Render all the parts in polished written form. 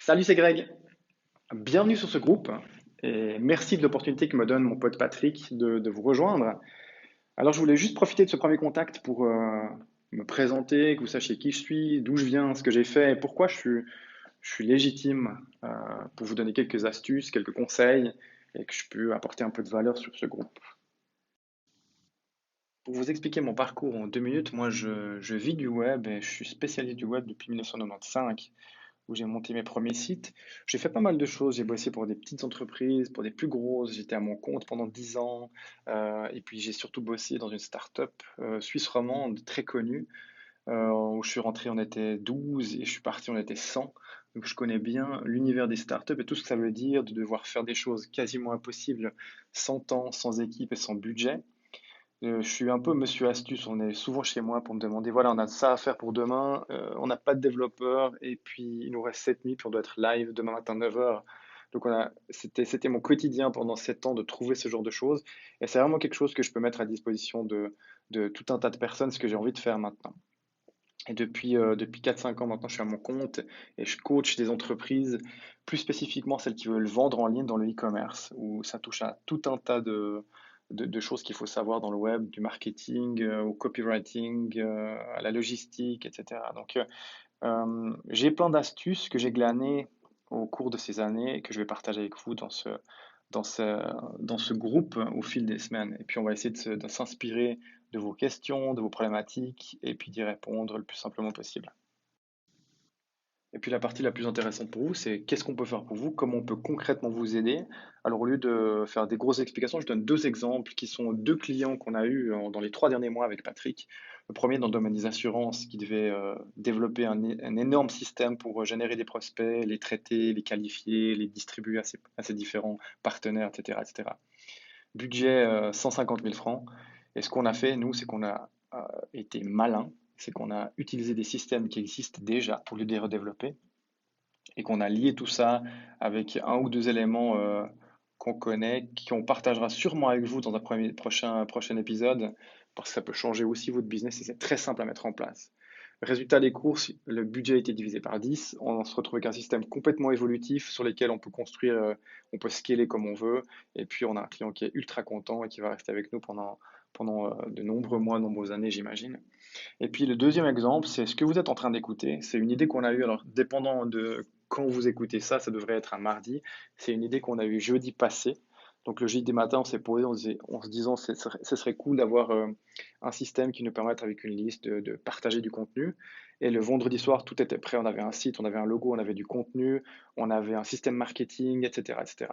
Salut, c'est Greg. Bienvenue sur ce groupe et merci de l'opportunité que me donne mon pote Patrick de vous rejoindre. Alors, je voulais juste profiter de ce premier contact pour me présenter, que vous sachiez qui je suis, d'où je viens, ce que j'ai fait et pourquoi je suis légitime pour vous donner quelques astuces, quelques conseils et que je peux apporter un peu de valeur sur ce groupe. Pour vous expliquer mon parcours en 2 minutes, moi je vis du web et je suis spécialiste du web depuis 1995, où j'ai monté mes premiers sites. J'ai fait pas mal de choses. J'ai bossé pour des petites entreprises, pour des plus grosses. J'étais à mon compte pendant 10 ans. Et puis j'ai surtout bossé dans une start-up suisse romande très connue, où je suis rentré, on était 12 et je suis parti, on était 100. Donc je connais bien l'univers des startups et tout ce que ça veut dire de devoir faire des choses quasiment impossibles sans temps, sans équipe et sans budget. Je suis un peu monsieur astuce, on est souvent chez moi pour me demander, voilà, on a ça à faire pour demain, on n'a pas de développeur, et puis il nous reste 7 nuits, puis on doit être live demain matin 9 heures. Donc c'était mon quotidien pendant 7 ans de trouver ce genre de choses, et c'est vraiment quelque chose que je peux mettre à disposition de tout un tas de personnes, ce que j'ai envie de faire maintenant. Et depuis 4-5 ans maintenant, je suis à mon compte et je coach des entreprises, plus spécifiquement celles qui veulent vendre en ligne dans le e-commerce, où ça touche à tout un tas de choses qu'il faut savoir dans le web, du marketing au copywriting, à la logistique, etc. Donc, j'ai plein d'astuces que j'ai glanées au cours de ces années et que je vais partager avec vous dans ce, dans ce groupe au fil des semaines. Et puis, on va essayer de s'inspirer de vos questions, de vos problématiques, et puis d'y répondre le plus simplement possible. Et puis la partie la plus intéressante pour vous, c'est qu'est-ce qu'on peut faire pour vous, comment on peut concrètement vous aider. Alors au lieu de faire des grosses explications, je donne deux exemples qui sont deux clients qu'on a eus dans les 3 derniers mois avec Patrick. Le premier dans le domaine des assurances qui devait développer un énorme système pour générer des prospects, les traiter, les qualifier, les distribuer à ses différents partenaires, etc., etc. Budget 150 000 francs. Et ce qu'on a fait, nous, c'est qu'on a été malin, c'est qu'on a utilisé des systèmes qui existent déjà au lieu de les redévelopper et qu'on a lié tout ça avec un ou deux éléments qu'on connaît, qu'on partagera sûrement avec vous dans un prochain épisode, parce que ça peut changer aussi votre business et c'est très simple à mettre en place. Résultat des courses, le budget a été divisé par 10. On se retrouve avec un système complètement évolutif sur lequel on peut construire, on peut scaler comme on veut. Et puis, on a un client qui est ultra content et qui va rester avec nous pendant de nombreux mois, de nombreuses années, j'imagine. Et puis le deuxième exemple, c'est ce que vous êtes en train d'écouter. C'est une idée qu'on a eue, alors dépendant de quand vous écoutez ça, ça devrait être un mardi. C'est une idée qu'on a eue jeudi passé. Donc le jeudi matin, on s'est posé en se disant ce serait cool d'avoir un système qui nous permette avec une liste de partager du contenu. Et le vendredi soir, tout était prêt. On avait un site, on avait un logo, on avait du contenu, on avait un système marketing, etc., etc.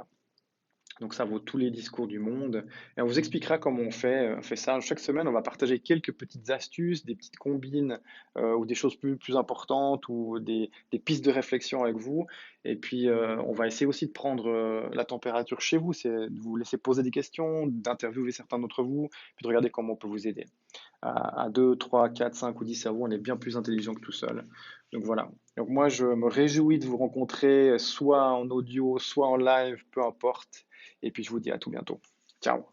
Donc ça vaut tous les discours du monde. Et on vous expliquera comment on fait ça. Chaque semaine, on va partager quelques petites astuces, des petites combines ou des choses plus importantes ou des pistes de réflexion avec vous. Et puis, on va essayer aussi de prendre la température chez vous, c'est de vous laisser poser des questions, d'interviewer certains d'entre vous, puis de regarder comment on peut vous aider. À 2, 3, 4, 5 ou 10 cerveaux, on est bien plus intelligent que tout seul. Donc voilà. Donc moi, je me réjouis de vous rencontrer, soit en audio, soit en live, peu importe. Et puis je vous dis à tout bientôt. Ciao.